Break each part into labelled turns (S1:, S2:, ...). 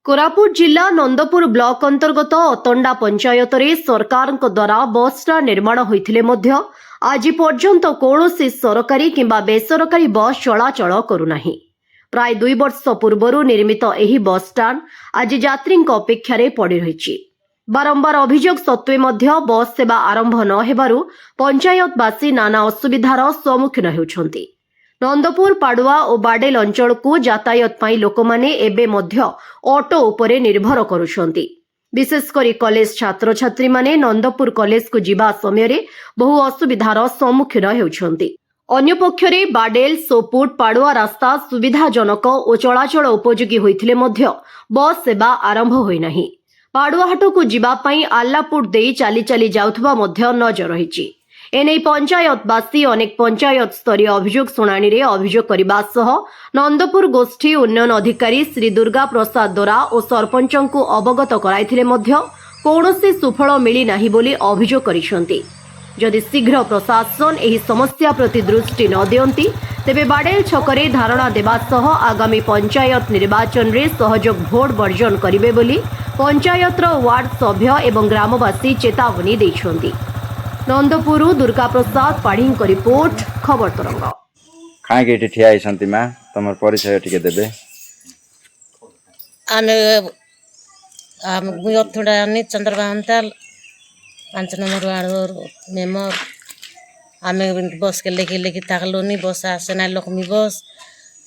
S1: कोरापुट जिला नंदपुर ब्लॉक अंतर्गत अतंडा पंचायत रे सरकार द्वारा बस निर्माण होइथिले मध्य आज पर्यंत कौनसी सरकारी किंबा बेसरकारी बस चलाचल करूनाही। प्राय 2 वर्ष पूर्व निर्मित एही बस स्टाण्ड आज यात्री अपेक्षा पड़ी रही। बारंबार अभियोग सत्वे मध्य बस सेवा आरंभ न हेबारु पंचायतवासी नाना असुविधार सम्मुखीन हेउछन्ति। नंदपुर पाडुआ और बाडेल अंचल को यातायात पाई लोक माने एबे मध्य ऑटो उपरे निर्भर करुछन्ति। विशेषकर कॉलेज छात्र छात्री माने नंदपुर कॉलेज को जिबा समय रे बहु असुविधार सम्मुखीन हेउछन्ति। अन्य पक्षरे बाडेल सोपुट पाडुआ रास्ता सुविधाजनक और चलाचल उपयोगी होइथिले मध्य बस सेवा आरंभ होई नाही। पाडुआहाट को जिबा पई आल्लापुर देई चाली चाली जाउथबा मध्य नजर रहिछि। एने पंचायतवासी अनेक पंचायत स्तरीय अभियोग शुणाणी रे अभियोग करबा सह नंदपुर गोष्ठी उन्नयन अधिकारी श्री दुर्गा प्रसाद दोरा और सरपंच को अवगत कराइथिले मध्य कौनसी सुफल मिली नाही बोली अभियोग करिसंती। जदि शीघ्र प्रशासन एही समस्या प्रति दृष्टि न दियंती तेबे बाडेल छकरे धारणा देबा सह आगामी पंचायत निर्वाचन रे सहयोग भोट वर्जन करिवे बोली पंचायतर वार्ड सभ्य एवं ग्रामवासी चेतावनी दैछंती। नंदपुर दुर्गा प्रसाद पाढ़ी रिपोर्ट खबर तरंग।
S2: कहीं ठिया होती माँ तुम परिचय टिके देबे।
S3: मुझे चंद्रबाबा अंताल 5 नंबर वार्ड मेम्बर। आम बस के लेकी ताकलोनी बस आसे ना लक्ष्मी बस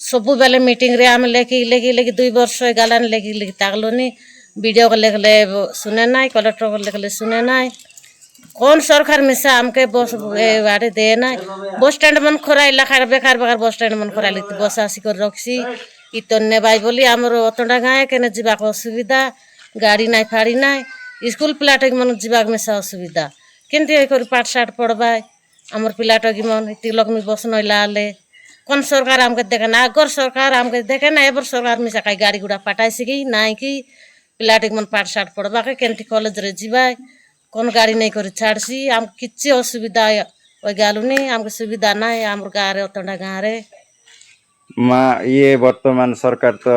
S3: सबु बेले मीटिंग रे आम लेकी 2 वर्ष गालान लेकी ताकलोनी वीडियो को लेखले सुने ना कलेक्टर को लेखले सुने ना कौन सरकार मिसा आमके बस वाड़े दे ना बस स्टैंड मन खोरा इलाका बेकार बेकार बस स्टैंड मन खोरा लिखती बस आसी कर रखसी इतने बाई बोली आमर अतंडा गाँव के जीवा असुविधा गाड़ी ना फाड़ी ना स्कूल पिलाटक मन जीवा मिसा असुविधा केमती कर पाठ साठ पढ़वा आमर पिलाटक मन इतनी लक्ष्मी बस नईला कौन सरकार आमके देखे ना अगर सरकार आमके देखे ना एबर सरकार मिसा कहीं गाड़ी गुड़ा पटाई कि ना कि पिलाटक मन पाठ साठ पढ़वा के केमती कॉलेज रे जीवा कौन गाड़ी नहीं कर छाड़सी आम किसी असुविधा गालुनी आमको सुविधा ना है आम गाँव रे अतंडा गाँव रे
S2: माँ ये वर्तमान सरकार तो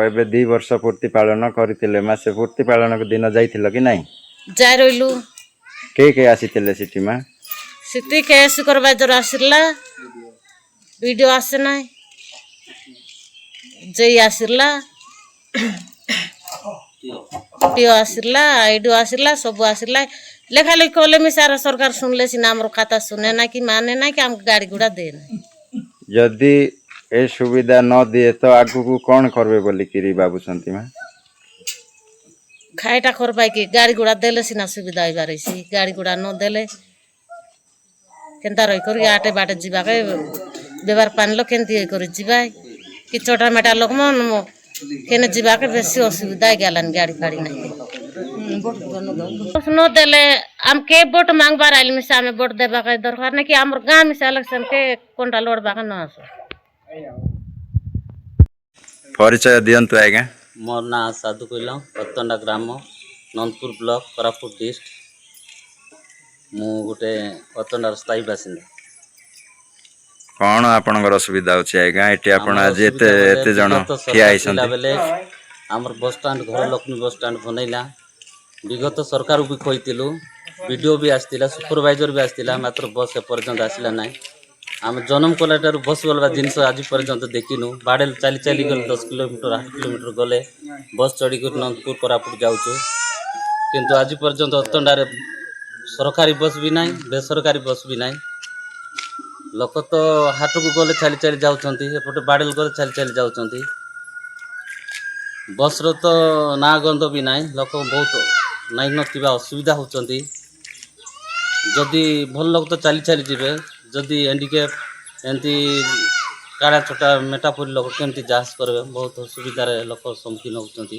S2: एबे 2 वर्ष पूर्ति पालन करथिले माँ से पूर्ति पालन को दिन जाइथिल कि नहीं
S3: जाय रहिलु
S2: के आसीथिले सिटी माँ
S3: सिटी के सुपरवाइजर आसिरला वीडियो आसे ना जय आसिरला टीओ आसिरला आईडीओ आसिरला सब आसिरला लेखा लेखी कले में सारा सरकार सुनले सिना हमर खाता सुने ना कि माने ना कि हम गाड़ी घोड़ा दे ना
S2: यदि ए सुविधा न दिए तो आगु को कौन करबे बोली किरी बाबू संती माँ
S3: खाइटा करबाई कि गाड़ी घोड़ा देले सिना सुविधा होइबा रहिसी गाड़ी घोड़ा न देले केनता रही करी आटे बाटे जीवा के व्यवहार पानी लो केनती करी जीवा कि छोटा मेटा लोक मन केने जीवा के बेसी असुविधा गलान गाड़ी फाड़ी नहीं न देले आम के वोट मांगबार आइल मिसा आम वोट देबा के दरकार ना कि हमर गांव मिसा इलेक्शन के कोनटा लड़बा के न आसो
S2: परिचय दियंतु आज्ञा।
S4: मोर ना साधु कहल अतंडा ग्राम नंदपुर ब्लॉक कोरापुट डिस्ट्रिक्ट मु गोटे अतंडार स्थायी बासिंदा।
S2: कौन आपनकर असुविधा होछि आज्ञा एटी आपण आज एते जण ठिया आइसंती
S4: बेले हमर बस स्टैंड घर लक्ष्मी बस स्टैंड बनैला विगत सरकार भी कहितिलु वीडियो भी आस्तिला सुपरवाइजर भी आस्तिला मात्र बस पर्यंत आसिला ना आम जन्म कलाटार बस वाला जिनस आज पर्यंत देखिनु बाडेल चाली चाली गले 10 किलोमीटर 8 किलोमीटर गले बस चढ़ी कर नंदपुर कोरापुट जाऊँ किंतु आज पर्यंत अतंडारे सरकारी बस भी ना बेसरकारी बस भी ना लोक तो हाट को गले चाली चाली जाऊँगी एपटे बाडेल गले चाली चाली जाऊँगी बस रो तो ना गंध भी ना लोक बहुत नाई ना असुविधा होती जदि भल लोग तो चाली चाली जीवे जदि हैंडिकेप एमती काड़ा छोटा मेटापुरी लोग केमती जांच करेंगे बहुत असुविधार लोक सम्मुखीन होती।